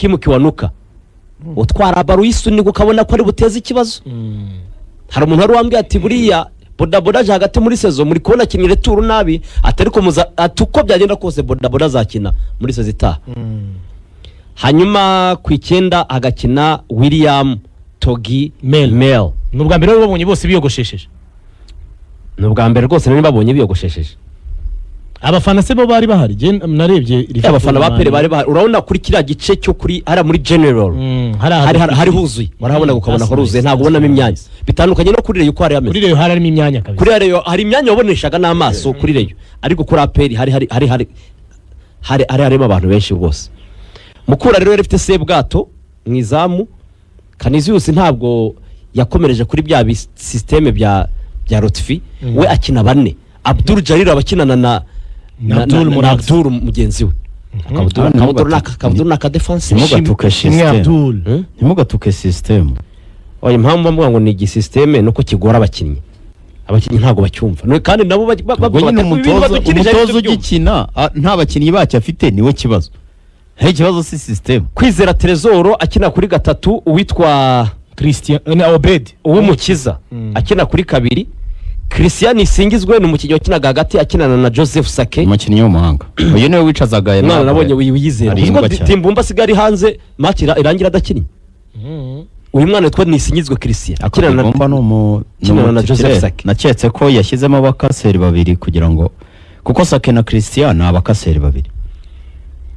Hakim Kiwanuka utwara baro y'isunika ukabona ko ari buteze ikibazo. Hari umuntu wari wambwiye ati buriya bodaboda aje hagati muri sezo muri kubona kinire turu nabi atari ko atuko byagenda kose bodaboda zakina muri sezo itaha. Hanyuma ku 9 agakina William Togi Mel. Nubwa mbere babonye bose biyogoshesheje. Nubwa mbere rwose nari babonye biyogoshesheje. Abafana se bo bari bahari je narebye abafana ba Pele bari bahari urabona kuri kiriya gice cyo kuri ara muri general hari huzuye warabona gukabona ko ruzuye ntabwo ubonamo imyanya bitandukanye no kuri Reyo ko hari ameze kuri Reyo harimo imyanya kabisa kuri Reyo hari imyanya waboneshaga n'amaso kuri Reyo ariko kuri Aperi hari abantu benshi rwose. Mukura rero rifite Sebwato mwizamu Canisius ntabwo yakomereje kuri bya systeme bya Lotfi we akina bane Abdul Jalil abakinana na Abdul mugenzi we Abdul naka defense nimugatuke system oya impamvu mvuga ngo ni igisysteme nuko kigora abakinnyi ntago bacyumva kandi nabo umutozo ugikina nta bakinnyi bacyo afite niwe kibazo ikibazo si system. Kwizera Trezoro akina kuri 3 uwitwa Christian Obed uw'Umukiza akina kuri 2 Christian Isingizwe n'umukinnyi wakinaga hagati akinana na Joseph Sake umukinnyi w'umuhanga uyu niwe wicazaga mwana nabonye wiyizera ubwo Timbumba sigari hanze match irangira adakinnye uyu mwana witwa Nisingizwe Christian akinana na Joseph Sake naketse ko yashyizemo abakaseri babiri kugira ngo kuko Sake na Christian abakaseri babiri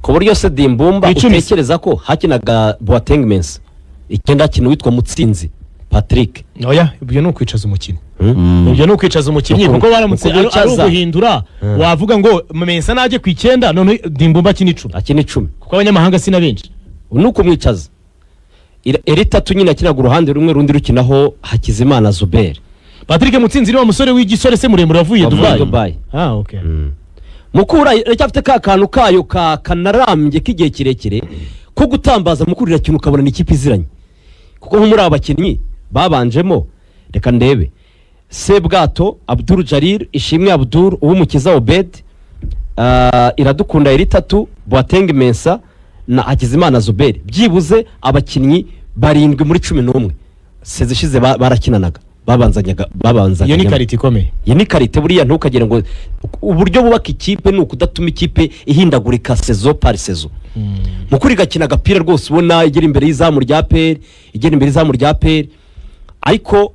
ku buryo se Dimbumba utekereza ko hakinaga Boateng Mensa ikenda kintu witwa Mutsinzi Patrick oya ibyo no kwicaza umukino ibyo no kwicaza umukinnyi kuko baramutse ari uguhindura wavuga ngo Mensa naje ku 9 none Dimbumba akina 10 kuko abanyamahanga sina benshi nuko mwicaza Eritatu nyine akinaga uruhande rumwe rundi rukinaho Hakizimana Zuber Patrick Mutsinzi ni wa musore w'igisore se muremure avuye Dubai okay Mukura cyafite ka kantu kayo kanarambye kigiye kirekire ko gutambaza Mukurira kintu ukabona ni ikipe iziranye kuko nko muri abakinnyi babanjemo reka ndebe Sebwato Abdul Jalil Ishimwe Abdul uw'Umukiza Obed Iradukunda Eritatu Boateng Mensa na Hakizimana Zuber byibuze abakinnyi 7 muri 11 sezishize barakinanaga babanzanyaga iyo ni karite ikomeye iyo ni karite buriya ntukagere ngo uburyo bubaka ikipe ni ukudatuma ikipe ihindagurika saison par saison Mukuri gakina gapira rwose ubona igera imbere y'izamu rya PL ariko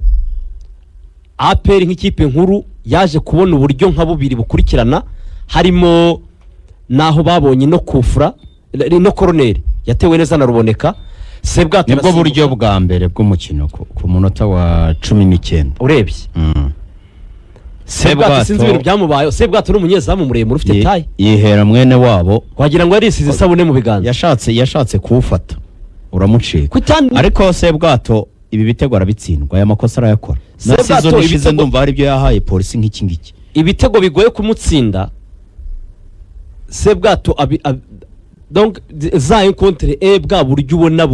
APR nk'ikipe nkuru yaje kubona uburyo nka bubiri bukurikirana harimo naho babonye no kufra no corner yatewe neza na Ruboneka Sebwato nibwo buryo bwa mbere bw'umukino ku munota wa 19 urebye Sebwato sinzi ibintu byamubaye Sebwato n'umunyezamu muremure ufite tayi yihera mwene wabo wagira ngo yarisize isabune mu biganza yashatse kuwufata uramucika ariko Sebwato ibi bitego arabitsindwa aya makosa arayakora na season ishize ndumva hari ibyo yahaye polisi nk'iki ibitego bigoye kumutsinda Sebwato donc za encontre bwa buryo ubona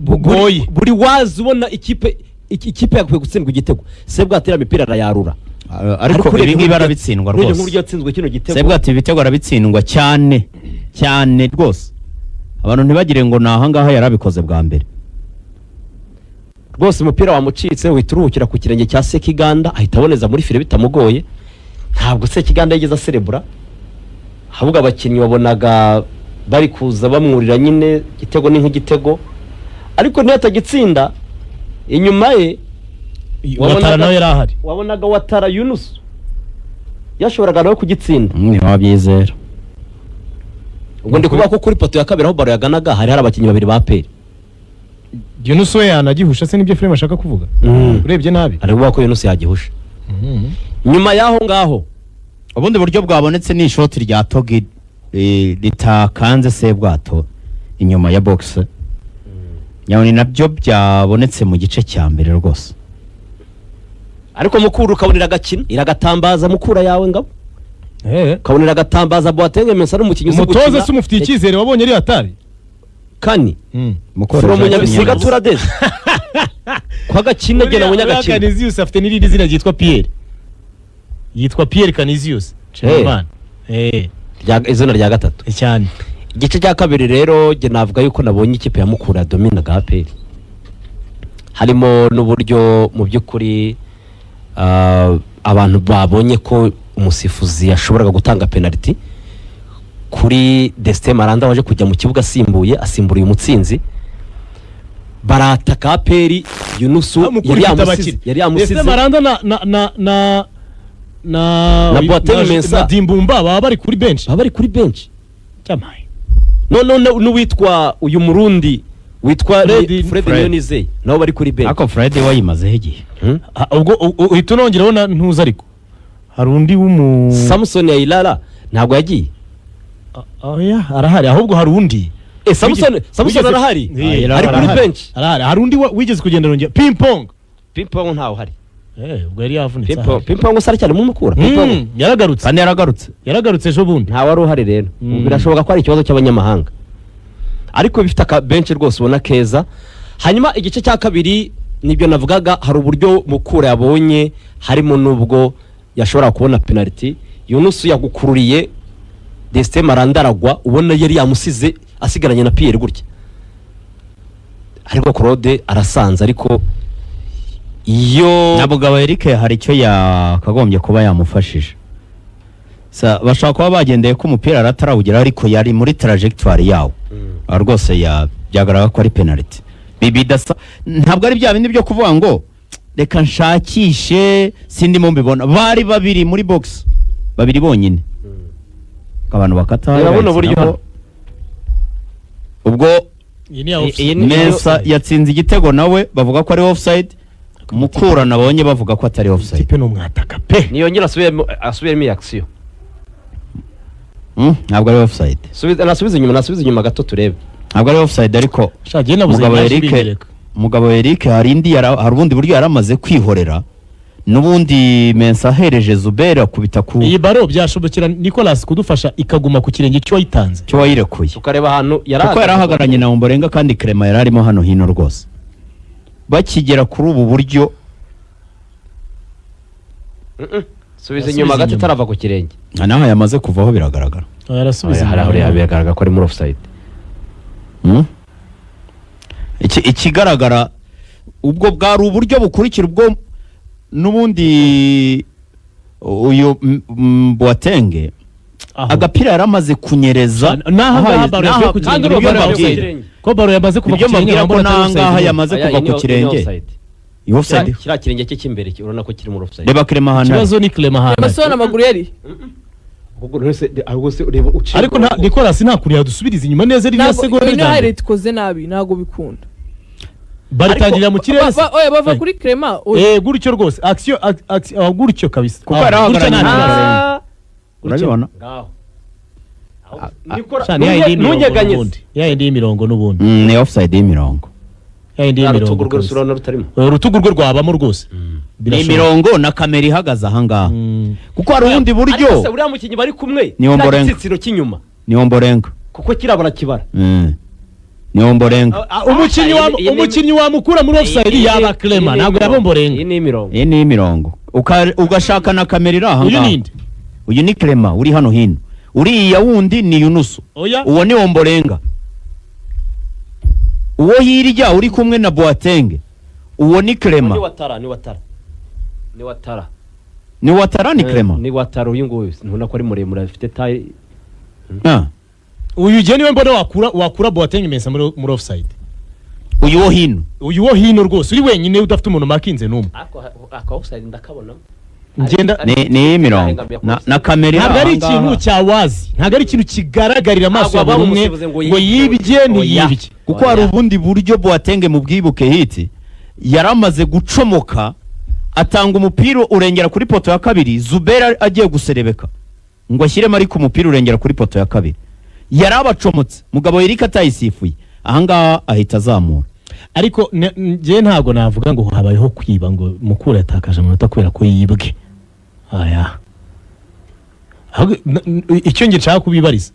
bugoye buri wazi ubona ikipe yakwiye gutsindwa igitego Sebwato imipira arayarura ariko ibi ngibi arabitsindwa rwose nk'uburyo yatsinzwe kino gitego Sebwato ibitego arabitsindwa cyane rwose abantu ntibagire ngo nahangaha yarabikoze bwa mbere rwose umupira wamucitse wituruhukira ku kirenge cya Sekiganda ahita aboneza muri file bitamugoye ntabwo Sekiganda yigeze aserebura ahubwo abakinnyi wabonaga bari kuza bamwurira nyine igitego ni nk'igitego ariko ntiyatagitsinda inyuma ye Watara nawe yarahari wabonaga Watara Yunus yashoboraga nawe kugitsinda ni wabyizera ubwo ndi kuvuga ko kuri poto ya kabiri aho baro yaganaga hari abakinnyi babiri ba PL Yunus we yanagihusha se nibyo Frema ashaka kuvuga urebye nabi ari kuvuga ko Yunus yagihusha nyuma yaho ngaho ubundi buryo bwabonetse ni ishoti rya Togi litakanze Sebwato inyuma ya box nyabone nabyo byabonetse mu gice cya mbere rwose ariko Mukuru ukabonera agakina iragatambaza Mukura yawe ngabo kabonera agatambaza Boateng Mensa n'umukinnyi umutoza se umufitiye icyizere wabonye ari hatari kani Mukuru munyabisiga turadeze kwa gakina gena munyagakina Canisius afite n'irindi zina ryitwa Pierre yitwa Pierre Canisius Chemban izina rya gatatu cyane. igice cya kabiri rero njye navuga yuko nabonye ikipe ya Mukura dominaga APR harimo n'uburyo mu by'ukuri abantu babonye ko umusifuzi yashoboraga gutanga penalty kuri Destin Maranda waje kujya mu kibuga asimburiye umutsinzi barataka APR Yunusu yari yamusize Destin Maranda na Boateng Mensa Dimbumba baba bari kuri bench cyamaye none n'uwitwa uyu Murundi witwa Fred Niyonizeye nabo bari kuri bench ako Fred wayimazeho igihe ubwo uhita unongeraho ntuza ariko hari undi Samson Yailala ntabwo yagiye oya arahari ahubwo hari undi Samson arahari ari kuri bench hari undi wigeze kugenda rongera ping pong ntaho hari ubwo yari yavunitse ping pong usara cyane mu Mukura yaragarutse kandi yaragarutse ejo bundi nta wari uhari rero birashoboka ko ari ikibazo cy'abanyamahanga ariko bifite aka bench rwose ubona keza hanyuma igice cya kabiri nibyo navugaga hari uburyo Mukura yabonye harimo nubwo yashobora kubona penalty Yunusu yagukururiye Destin Maranda aragwa ubona yari yamusize asigaranye na Pierre gutya ariko Claude arasanze ariko iyo nabugabo Eric hari icyo yakagombye kuba yamufashije bashaka kuba bagendeye ko umupira aratarawugera ariko yari muri trajectoire yawo rwose byagaragara ko ari penalty bibidasa ntabwo ari bya bindi byo kuvuga ngo reka nshakishe sindimo mbibona bari babiri muri box babiri bonyine abantu bakata urabona buryo ubwo Mensa yatsinze igitego nawe bavuga ko ari offside Mukura nabonye bavuga ko atari offside tipe n'umwataka pe niyongera asubiremo action ntabwo ari offside nasubiza inyuma gato turebe ntabwo ari offside ariko mugabo Eric hari ubundi buryo yaramaze kwihorera nubundi Mensa ahereje Zubera kubita ku iyi baro byashobokera Nicolas kudufasha ikaguma ku kirenge cyo wayitanze cyo wayirekuye tukareba hano yarahagaranye na Ombolenga kandi Clement yararimo hano hino rwose bakigera kuri ubu buryo subiza inyuma gato tarava ku kirenge naho yamaze kuvaho biragaragara yarasubiza biragaragara ko ari muri offside ikigaragara ubwo bwari uburyo bukurikira ubwo nubundi uyu Boateng agapira yaramaze kunyereza ko baro yamaze kuva ku kirenge ko nangaha yamaze kuva ku kirenge offside kira kirenge cye cy'imbere urabona ko kiri muri offside reba Clement hano kibazo ni Clement hano basona amaguru yari ariko Nicolas ntakuri yadusubiriza inyuma neza iriya segonda ni highlight koze nabi nago bikunda baritangirira mu kirere bava kuri Clement gutyo rwose action gutyo kabisa kuko arahagaranye urabibona yayindi y'imirongo n'ubundi ni offside y'imirongo yayindi y'imirongo urutugu rwe rwabamo rwose ni imirongo na kamera ihagaze ahangaha kuko hari ubundi buryo uriya mukinnyi bari kumwe ni Ombolenga igitsitsiro cy'inyuma ni Ombolenga kuko kirabona kibara ni Ombolenga umukinnyi wamukura muri offside yaba Clement ntabwo yaba Ombolenga iyi ni imirongo ugashaka na kamera iri ahangaha uyu ni Clement uri hano hino uriya wundi ni Yunusu uwo ni Ombolenga uwo hirya uri kumwe na Boateng uwo ni Clement ni Watara ni Clement ni Watara uyu nguyu ntubona ko ari muremure afite tayi uyu je niwe mbona wakura Boateng Mensa muri offside uyu wo hino rwose uri wenyine udafite umuntu makinze numwe aka offside ndakabona ni imirongo na kamera ntabwo ari ikintu cyawazi ntabwo ari ikintu kigaragarira amaso ya buri umwe ngo yibye ntiyibye kuko hari ubundi buryo Boateng mu bwibuke hiti yaramaze gucomoka atanga umupira urengera kuri poto ya kabiri Zubera agiye guserebeka ngo ashyiremo ariko umupira urengera kuri poto ya kabiri yarabacomotse mugabo Eric atayisifuye ahangaha ahita azamura ariko ngiye ntabwo navuga ngo habayeho kwiba ngo Mukura yatakaje amanota kubera ko yibwe icyo nge nshaka kubibariza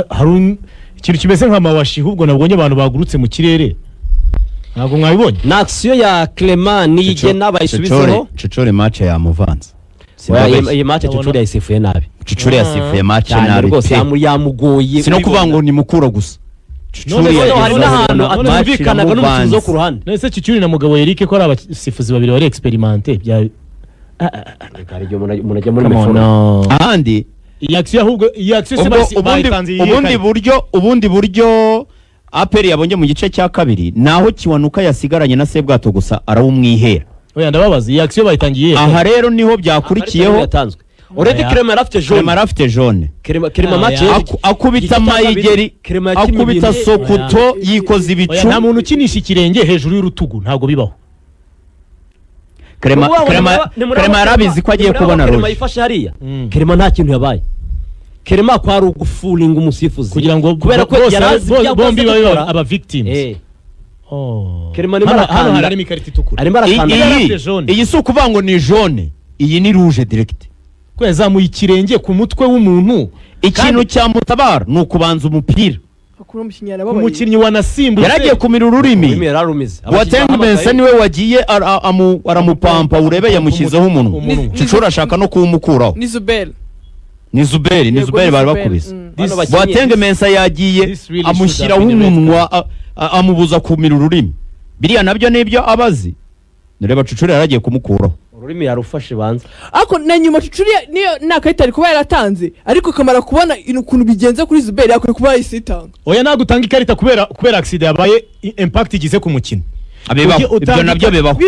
hari ikintu kimeze nk'amawashi ahubwo nabonye abantu bagurutse mu kirere ntabwo mwabibonye na action ya Clement niyige n'abayisubizeho Cecore match yamuvanze iyi match Cucuri yayisifuye nabi. Cucuri yasifuye match cyane nabi rwose yamugoye. sino kuvuga ngo ni mukura gusa. Cucuri hari n'ahantu atumvikanaga n'umukinnyi wo ku ruhande. Nese Cucuri na Mugabo Eric ko ari abasifuzi babiri bari experimente bya munajya muri meforo. Ahandi iyi action ahubwo iyi action ubundi buryo APR yabonye mu gice cya kabiri naho Kiwanuka yasigaranye na Sebwato gusa arawumwihera. Oya ndababaza iyi action bayitangiye. Aha rero niho byakurikiyeho. Already Clement arafite jaune. Clement match akubita Mayigeri, akubita Sokoto yikoze ibicu. Nta muntu ukinisha ikirenge hejuru y'urutugu ntago bibaho. Clement arabizi ko agiye kubona Clement yifashe hariya. Clement nta kintu yabaye. Clement kwa rugufulinga umusifuzi kugira ngo kubera ko bombi baba aba victims. Clement hano harimo ikarita itukura. Arimo arakanda. Iyi si ukuvuga ngo ni jaune, iyi ni rouge direct. Ko yazamuye ikirenge ku mutwe w'umuntu. Ikintu cyamutabara ni ukubanza umupira. Umukinnyi wanasimbutse yaragiye kumira ururimi. Boateng Mensa niwe wagiye aramupampa urebe yamushyizeho umunwa. Cucuri ashaka no kuwumukuraho. Ni Zuberi bari bakubise. Boateng Mensa yagiye amushyiraho umunwa amubuza kumira ururimi. Biriya nabyo nibyo abazi. Nureba Cucuri yaragiye kumukuraho. Ururimi yarufashe banza. Ako na nyuma Cucuri niyo nakarita ari kuba yaratanze ariko kamara kubona ukuntu bigenze kuri Zuberi yakwiye kuba yisitanga. Oya nagutanga ikarita kubera accident yabaye impact igize ku mukino. Ibyo nabyo bibaho.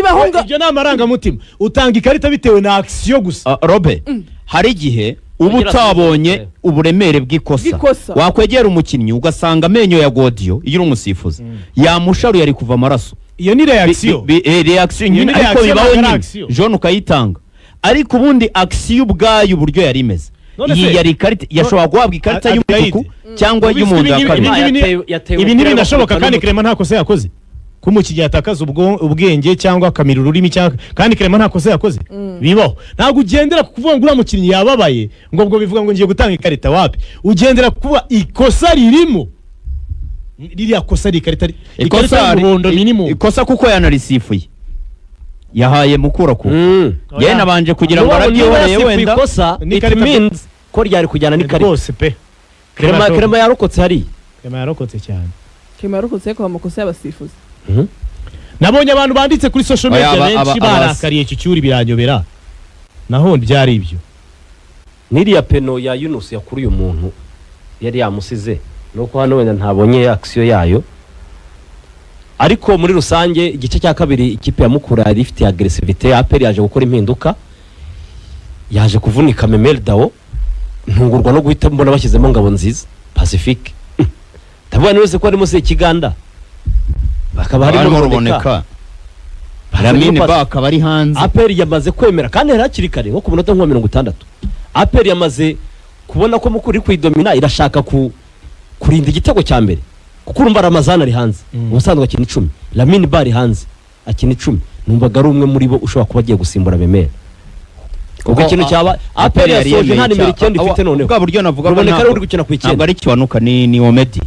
Ibyo namaranga mutima. Utanga ikarita bitewe na action gusa. Robe hari igihe ubu utabonye uburemere bw'ikosa wakwegera umukinnyi ugasanga amenyo ya Godiyo iyo umusifuzi yamusharu yari kuva amaraso. Iyo ni reaction. Reaction nyine ariko bibaho nyine. John ukayitanga. Ariko ubundi action ubwayo uburyo yari imeze. Iyi yari ikarita yashobora guhabwa ikarita y'umutuku cyangwa y'umuhondo akabiri. Ibi nibi ndashoboka kandi Clement nta kosa yakoze. Kumukigiye atakaza ubwenge cyangwa akamira ururimi cyangwa kandi Clement nta kosa yakoze. Bibaho. Ntabwo ugendera kuvuga ngo uramukinnyi yababaye ngo ubwo bivuga ngo ngiye gutanga ikarita wapi. Ugendera kuvuga ikosa ririmo. Ririya kosa rikarita y'umuhondo minimum. Ikosa kuko yanarisifuye. Yahaye mukura ku. Yeye nabanje kugira ngo aragiye wenda ikosa it means ko ryari kujyana n'ikarita. Bose pe. Clement yarokotse hari. Clement yarokotse cyane. Clement yarokotse ko amakosa y'abasifuzi. Nabonye abantu banditse kuri social media benshi barakariye Cucuri biranyobera. Naho byari ibyo. Niriya peno ya Yunus yakuri uyu muntu yari yamusize. Nuko hano wenda ntabonye action yayo. Ariko muri rusange igice cya kabiri ikipe ya Mukura yari ifite aggressivity. APR yaje gukora impinduka. Yaje kuvunika Memeldao. Ntungurwa no guhita mbona bashyizemo Ngabo Nziza Pacifique. Tabwana wese ko ari mu Sekiganda. Bakaba harimo ruboneka. Lamine bakaba ari hanze. APR yamaze kwemera kandi harakiri kare nko ku minota 60. APR yamaze kubona ko Mukura iri kwidomina irashaka kurinda igitego cya mbere. Kuko urumva Ramazana ari hanze. Ubusanzwe akina 10. Lamine bari hanze akina 10. Numvaga ari umwe muri bo ushobora kuba agiye gusimbura Memera. Ubwo ikintu cyaba APR yasoje nta nimero 9 ifite noneho. Ubwo buryo navuga ruboneka uri gukina ku 9. Ntabwo ari Kiwanuka ni Omedi.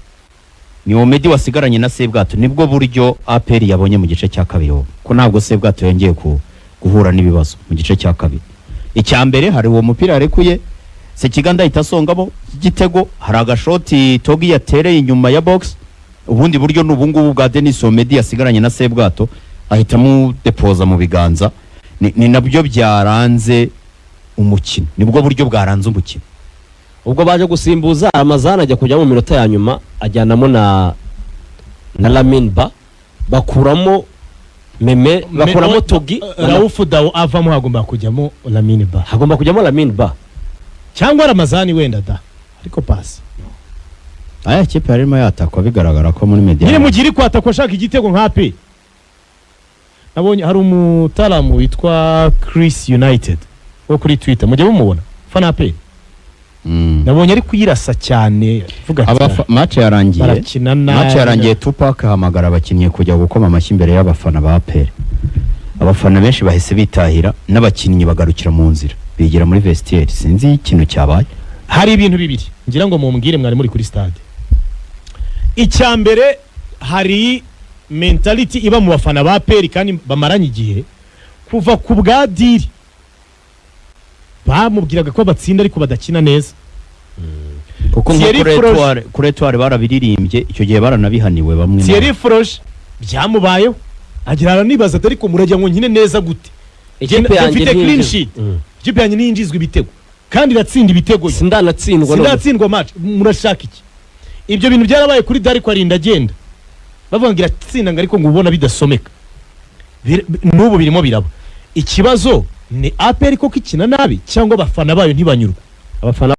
Ni Omedi wasigaranye na Sebwato. Nibwo buryo APR yabonye mu gice cya kabiri ko ntabwo Sebwato yongeye guhura n'ibibazo mu gice cya kabiri. Icya mbere hari uwo mupira arekuye Sekiganda itasongamo igitego, hari agashoti Togi yatereye inyuma ya box. Ubundi buryo n'ubungubu bwa Denis Omedi yasigaranye na Sebwato ahitamo depoza mu biganza. Ni nabyo byaranze umukino. Nibwo buryo bwaranze umukino. Ubwo baje gusimbuza Ramazana ajya kujya mu minota ya nyuma ajyanamo na Lamine Ba bakuramo Meme bakuramo Togi. Raouf Dawo avamo hagomba kujyamo Lamine Ba. Hagomba kujyamo Lamine Ba cyangwa Ramazani wenda da ariko pass. Aya kipe harimo yatakwa bigaragara ko muri media. Nyine mugiri kwatakwa shaka igitego nkape. Nabonye hari umutaramu witwa Chris United wo kuri Twitter mujye mumubona fana pe. Nabonye ari kuyirasa cyane vuga ati match yarangiye Tupac hamagara abakinnyi kujya gukoma amashyi imbere y'abafana ba APR. Abafana benshi bahise bitahira n'abakinnyi bagarukira mu nzira bigira muri vestiaire. Sinzi ikintu cyabaye. Hari ibintu bibiri ngira ngo mumbwire mwari muri kuri stade. Icyambere hari mentality iba mu bafana ba APR kandi bamaranye igihe kuva ku bwa diri bamubwiraga ko batsinda ariko badakina neza. kuko nko Thierry kuri Froge. Etoile- kuri Etoile barabiririmbye icyo gihe baranabihaniwe bamwe na Thierry Froge byamubayeho agira aranibaza ati ariko murajya ngo nkine neza gute, ikipe yanjye mfite clean ntiyinjiza. sheet, ikipe yanjye ntiyinjizwa ibitego kandi iratsinda ibitego, sindanatsindwa none. sindatsindwa match, murashaka iki? Ibyo bintu byarabaye kuri Darko arinda agenda bavuga ngo iratsinda ngo ariko ngo ubona bidasomeka. N'ubu birimo biraba. Ikibazo ni APR koko ikina nabi cyangwa abafana bayo ntibanyurwa. abafana